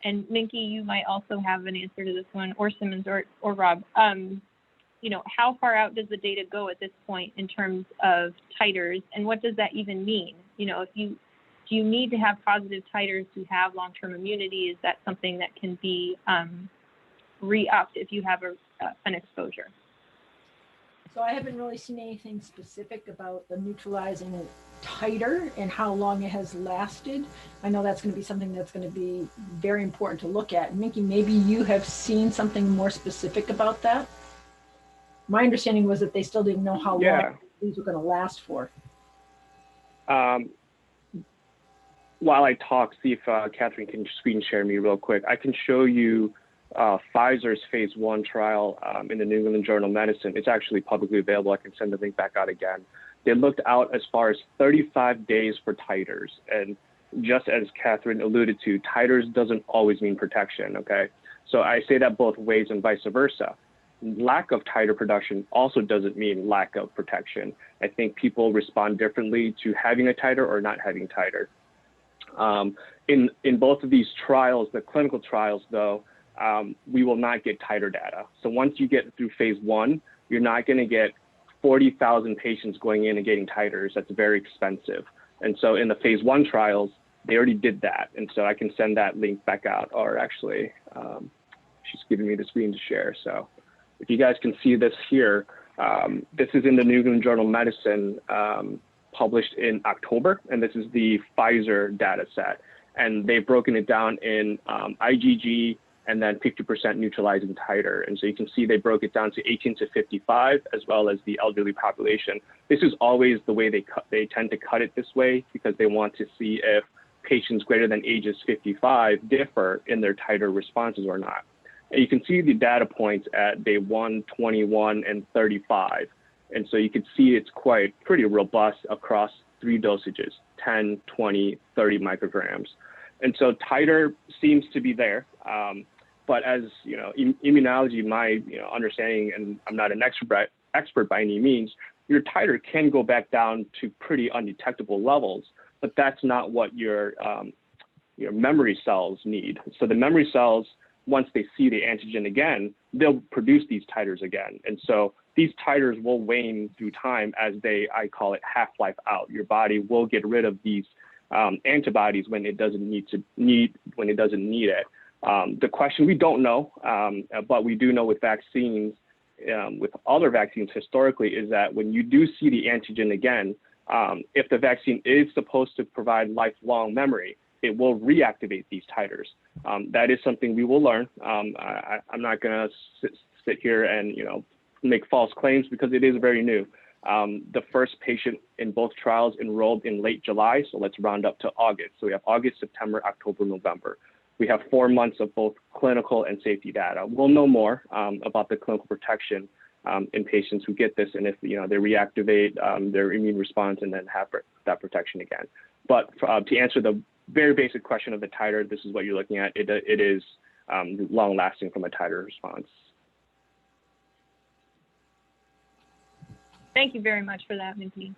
And Minkey, you might also have an answer to this one, or Simmons, or Rob. How far out does the data go at this point in terms of titers, and what does that even mean? Do you need to have positive titers to have long-term immunity? Is that something that can be re-upped if you have an exposure?
So I haven't really seen anything specific about the neutralizing titer and how long it has lasted. I know that's going to be something that's going to be very important to look at. Minkey, maybe you have seen something more specific about that? My understanding was that they still didn't know how long these were going to last for.
While I talk, see if Catherine can screen share me real quick. I can show you Pfizer's phase 1 trial in the New England Journal of Medicine. It's actually publicly available. I can send the link back out again. They looked out as far as 35 days for titers. And just as Catherine alluded to, titers doesn't always mean protection, okay? So I say that both ways and vice versa. Lack of titer production also doesn't mean lack of protection. I think people respond differently to having a titer or not having titer. In both of these trials, the clinical trials though, we will not get titer data. So once you get through phase 1, you're not going to get 40,000 patients going in and getting titers. That's very expensive. And so in the phase 1 trials, they already did that. And so I can send that link back out, or actually, she's giving me the screen to share. So if you guys can see this here, this is in the New England Journal of Medicine, published in October, and this is the Pfizer data set. And they've broken it down in IgG and then 50% neutralizing titer. And so you can see they broke it down to 18 to 55, as well as the elderly population. This is always the way they tend to cut it this way, because they want to see if patients greater than ages 55 differ in their titer responses or not. And you can see the data points at day 1, 21, and 35. And so you can see it's pretty robust across 3 dosages, 10, 20, 30 micrograms. And so titer seems to be there. But as you know, immunology, my understanding, and I'm not an expert by any means, your titer can go back down to pretty undetectable levels, but that's not what your memory cells need. So the memory cells, once they see the antigen again, they'll produce these titers again. And so these titers will wane through time as I call it half-life out. Your body will get rid of these antibodies when it doesn't need it. The question, we don't know, but we do know with vaccines, with other vaccines historically, is that when you do see the antigen again, if the vaccine is supposed to provide lifelong memory, it will reactivate these titers. That is something we will learn. I'm not going to sit here and make false claims, because it is very new. The first patient in both trials enrolled in late July, so let's round up to August. So we have August, September, October, November. We have 4 months of both clinical and safety data. We'll know more about the clinical protection in patients who get this, and if they reactivate their immune response and then have that protection again. But to answer the very basic question of the titer, this is what you're looking at. It is long lasting from a titer response.
Thank you very much for that, Minkey.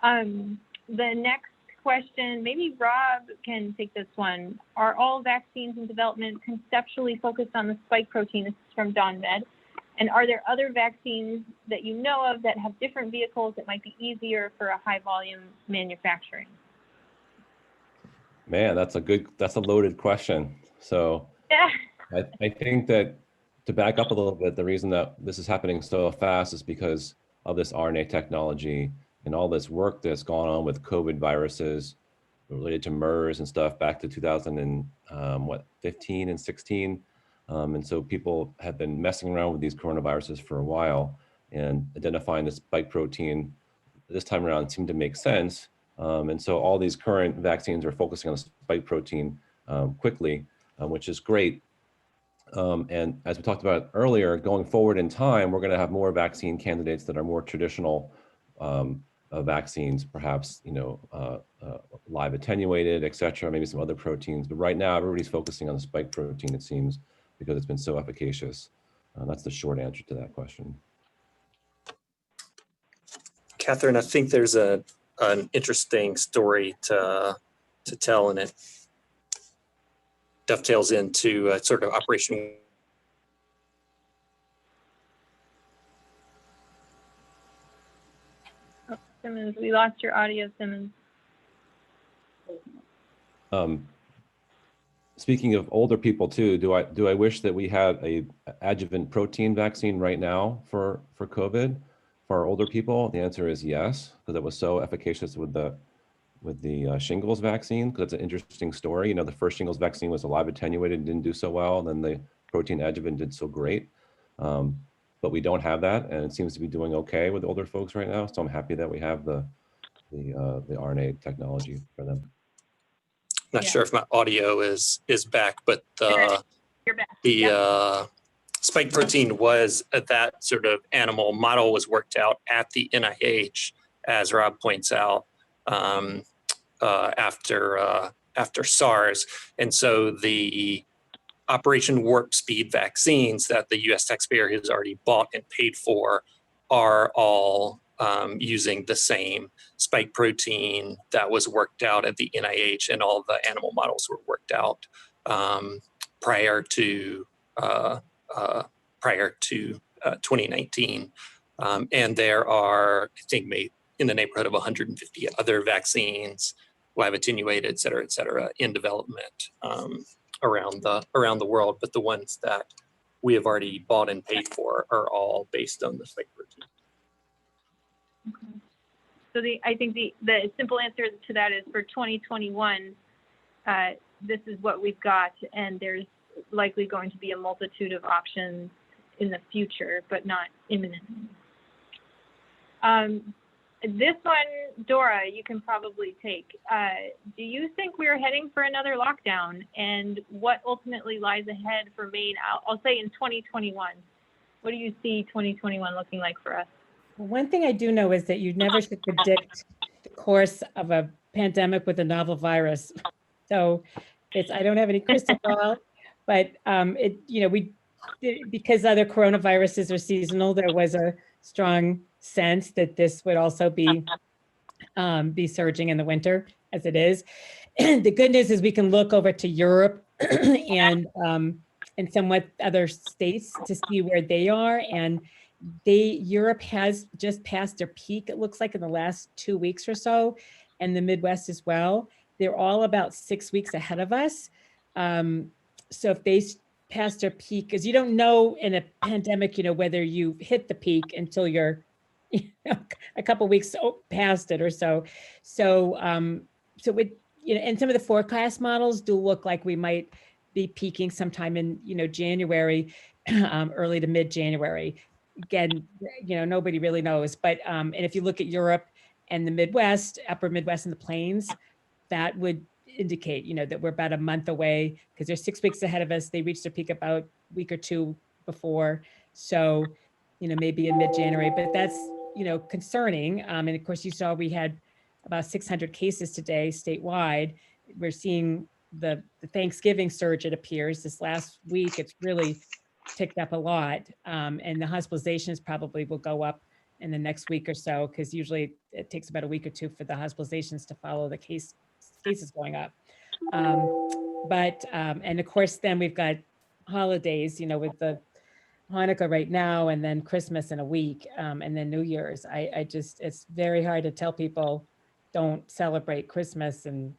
The next question, maybe Rob can take this one. Are all vaccines in development conceptually focused on the spike protein? This is from Don Med. And are there other vaccines that you know of that have different vehicles that might be easier for a high volume manufacturing?
Man, that's a loaded question. So yeah. I think that, to back up a little bit, the reason that this is happening so fast is because of this RNA technology and all this work that's gone on with COVID viruses related to MERS and stuff back to 2015 and 16. And so people have been messing around with these coronaviruses for a while, and identifying the spike protein this time around seemed to make sense. And so all these current vaccines are focusing on the spike protein quickly, which is great. And as we talked about earlier, going forward in time, we're going to have more vaccine candidates that are more traditional vaccines, perhaps live attenuated, et cetera, maybe some other proteins. But right now, everybody's focusing on the spike protein, it seems, because it's been so efficacious. That's the short answer to that question.
Catherine, I think there's an interesting story to tell, and it dovetails into sort of Operation.
Oh, Simmons, we lost your audio, Simmons.
Speaking of older people too, do I wish that we had a adjuvant protein vaccine right now for COVID? for older people, the answer is yes, because it was so efficacious with the shingles vaccine, because it's an interesting story. You know, the first shingles vaccine was live attenuated and didn't do so well. Then the protein adjuvant did so great. But we don't have that, and it seems to be doing okay with older folks right now. So I'm happy that we have the RNA technology for them.
Not sure if my audio is back, but
You're back.
the spike protein was that sort of animal model was worked out at the NIH, as Rob points out, after SARS, and so the Operation Warp Speed vaccines that the U.S. taxpayer has already bought and paid for are all using the same spike protein that was worked out at the NIH, and all the animal models were worked out prior to 2019. And there are, I think, in the neighborhood of 150 other vaccines, live attenuated, et cetera, in development around the world. But the ones that we have already bought and paid for are all based on the spike protein.
Okay. So I think the simple answer to that is for 2021, this is what we've got, and there's likely going to be a multitude of options in the future, but not imminently. This one, Dora, you can probably take. Do you think we're heading for another lockdown, and what ultimately lies ahead for Maine? I'll say in 2021. What do you see 2021 looking like for us?
One thing I do know is that you never should predict the course of a pandemic with a novel virus. So I don't have any crystal ball, but because other coronaviruses are seasonal, there was a strong sense that this would also be surging in the winter, as it is. The good news is we can look over to Europe and somewhat other states to see where they are, and Europe has just passed their peak, it looks like, in the last 2 weeks or so, and the Midwest as well. They're all about 6 weeks ahead of us. So if they pass their peak, because you don't know in a pandemic, whether you hit the peak until you're a couple weeks past it or so. So and some of the forecast models do look like we might be peaking sometime in January, early to mid-January. Again, nobody really knows, but and if you look at Europe and the Midwest, upper Midwest and the plains, that would indicate that we're about a month away, because they're 6 weeks ahead of us. They reached their peak about a week or two before, so maybe in mid-January, but that's concerning. And of course, you saw we had about 600 cases today statewide. We're seeing the Thanksgiving surge, it appears. This last week, it's really picked up a lot, and the hospitalizations probably will go up in the next week or so, because usually it takes about a week or two for the hospitalizations to follow the cases going up. And of course, then we've got holidays, with the Hanukkah right now, and then Christmas in a week, and then New Year's. It's very hard to tell people don't celebrate Christmas and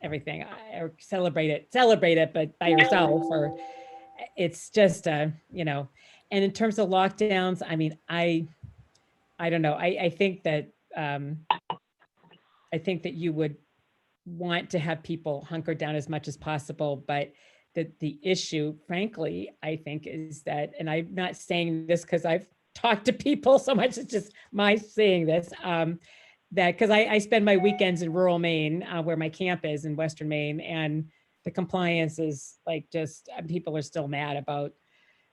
everything, or celebrate it, but by yourself, or it's just, and in terms of lockdowns, I mean, I don't know. I think that you would want to have people hunker down as much as possible, but the issue, frankly, I think, is that, and I'm not saying this because I've talked to people so much, it's just my saying this, that because I spend my weekends in rural Maine, where my camp is in Western Maine, and the compliance is like people are still mad about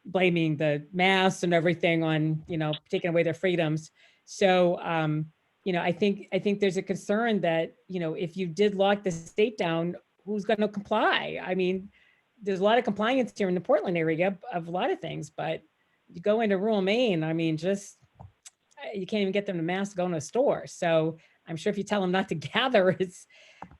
blaming the masks and everything on, taking away their freedoms. So, I think there's a concern that, if you did lock the state down, who's going to comply? I mean, there's a lot of compliance here in the Portland area of a lot of things, but you go into rural Maine, I mean, you can't even get them to mask to go in a store. So I'm sure if you tell them not to gather,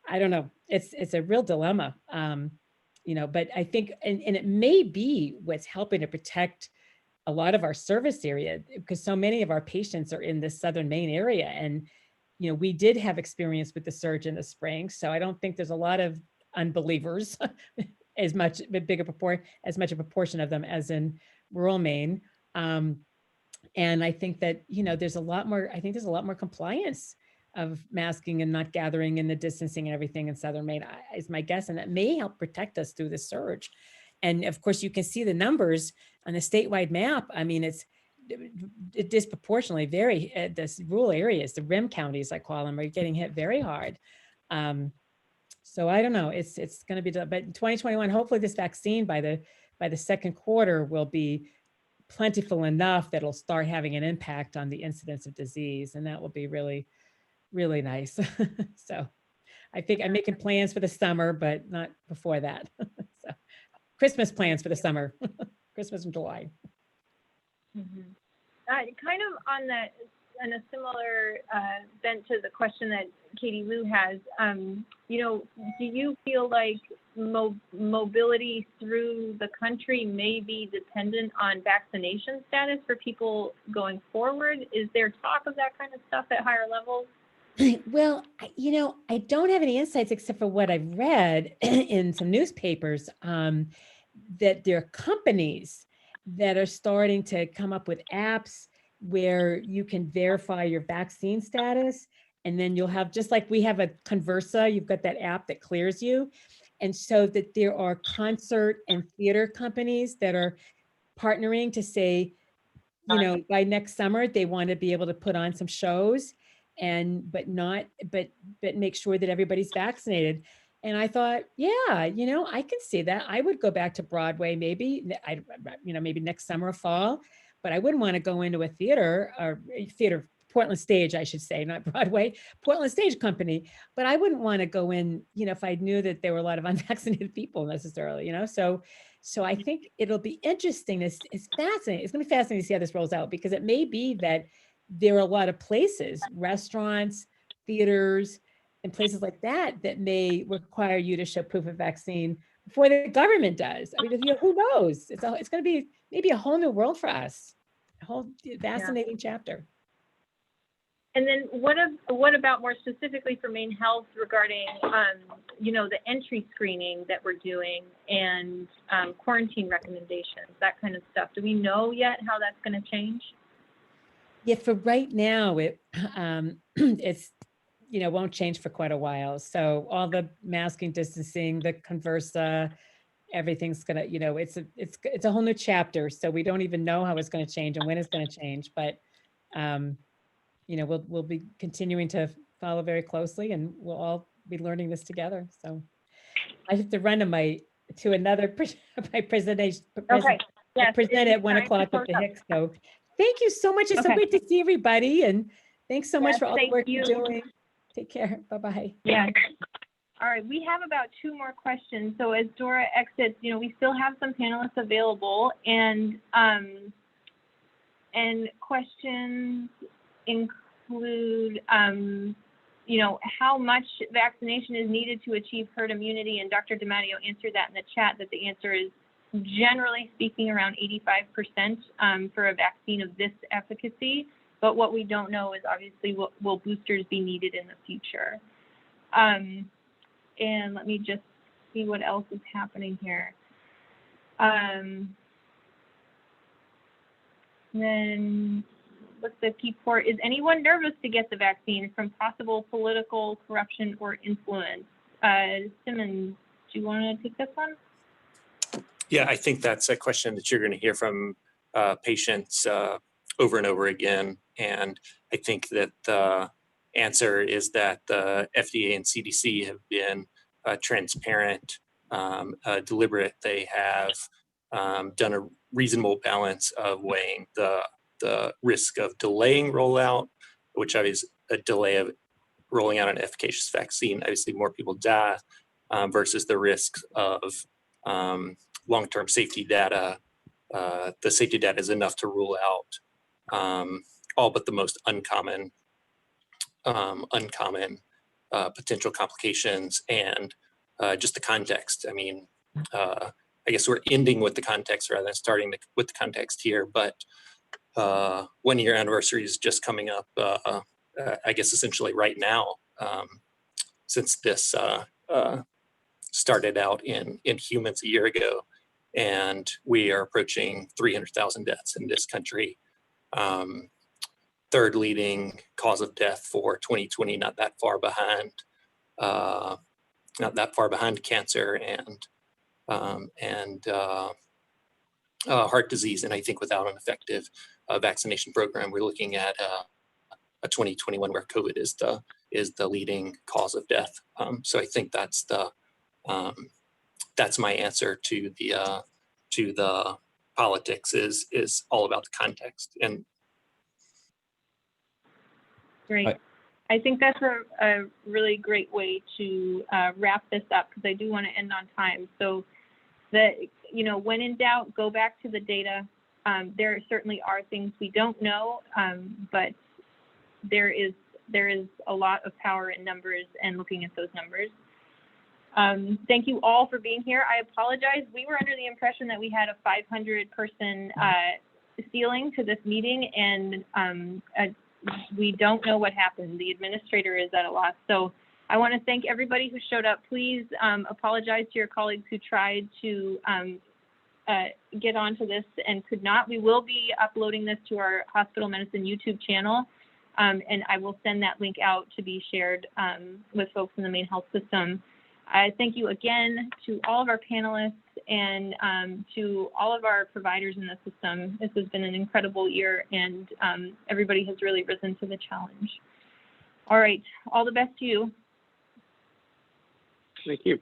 I don't know, it's a real dilemma. But I think, and it may be what's helping to protect a lot of our service area, because so many of our patients are in the Southern Maine area. And, we did have experience with the surge in the spring. So I don't think there's a lot of unbelievers, as much a proportion of them as in rural Maine. And And I think that, there's a lot more compliance of masking and not gathering and the distancing and everything in Southern Maine is my guess. And that may help protect us through the surge. And of course, you can see the numbers on the statewide map. I mean, it's disproportionately this rural areas, the rim counties, I call them, are getting hit very hard. So I don't know, it's going to be, but in 2021, hopefully this vaccine by the second quarter will be plentiful enough that it'll start having an impact on the incidence of disease. And that will be really, really nice. So I think I'm making plans for the summer, but not before that. So Christmas plans for the summer, Christmas in July.
Mm-hmm. Kind of on a similar bent to the question that Katie Lou has, do you feel like mobility through the country may be dependent on vaccination status for people going forward? Is there talk of that kind of stuff at higher levels?
Well, I don't have any insights except for what I've read in some newspapers, that there are companies that are starting to come up with apps where you can verify your vaccine status. And then you'll have, just like we have a Conversa, you've got that app that clears you. And so that there are concert and theater companies that are partnering to say, by next summer, they want to be able to put on some shows but make sure that everybody's vaccinated. And I thought, yeah, I can see that. I would go back to Broadway, maybe next summer or fall, but I wouldn't want to go into a theater, Portland Stage, I should say, not Broadway, Portland Stage Company. But I wouldn't want to go in, if I knew that there were a lot of unvaccinated people necessarily, So I think it'll be interesting. It's fascinating. It's going to be fascinating to see how this rolls out, because it may be that there are a lot of places, restaurants, theaters, and places like that may require you to show proof of vaccine before the government does. I mean, who knows? It's going to be maybe a whole new world for us, a whole fascinating chapter.
And then what about more specifically for Maine Health regarding, the entry screening that we're doing and quarantine recommendations, that kind of stuff? Do we know yet how that's going to change?
Yeah, for right now, it's won't change for quite a while. So all the masking, distancing, the Conversa, everything's gonna, it's a whole new chapter. So we don't even know how it's going to change and when it's going to change. But we'll be continuing to follow very closely, and we'll all be learning this together. So I have to run to my presentation.
Okay. Yes,
I present at 1 o'clock at the Hicks. So thank you so much. It's so great to see everybody, and thanks so much for all the work you're doing. Take care. Bye-bye.
Yeah. All right. We have about 2 more questions. So as Dora exits, we still have some panelists available, and questions include, how much vaccination is needed to achieve herd immunity. And Dr. DeMatteo answered that in the chat, that the answer is generally speaking around 85% for a vaccine of this efficacy. But what we don't know is obviously will boosters be needed in the future. And let me just see what else is happening here. Then what's the key port? Is anyone nervous to get the vaccine from possible political corruption or influence? Simmons, do you want to take this one?
Yeah, I think that's a question that you're going to hear from patients over and over again. And I think that the answer is that the FDA and CDC have been transparent, deliberate. They have done a reasonable balance of weighing the risk of delaying rollout, which obviously a delay of rolling out an efficacious vaccine, obviously more people die, versus the risk of long-term safety data. The safety data is enough to rule out all but the most uncommon potential complications, and just the context. I mean, I guess we're ending with the context rather than starting with the context here, but 1 year anniversary is just coming up, I guess essentially right now, since this started out in humans a year ago, and we are approaching 300,000 deaths in this country third leading cause of death for 2020, not that far behind cancer and heart disease. And I think without an effective vaccination program, we're looking at a 2021 where COVID is the leading cause of death. So I think that's my answer to the politics is all about the context. And
great. I think that's a really great way to wrap this up, because I do want to end on time. So that, when in doubt, go back to the data. There certainly are things we don't know, but there is a lot of power in numbers and looking at those numbers. Thank you all for being here. I apologize. We were under the impression that we had a 500-person ceiling to this meeting, and we don't know what happened. The administrator is at a loss. So I want to thank everybody who showed up. Please apologize to your colleagues who tried to get onto this and could not. We will be uploading this to our Hospital Medicine YouTube channel, and I will send that link out to be shared with folks in the Maine Health system. I thank you again to all of our panelists and to all of our providers in the system. This has been an incredible year, and everybody has really risen to the challenge. All right, all the best to you.
Thank you.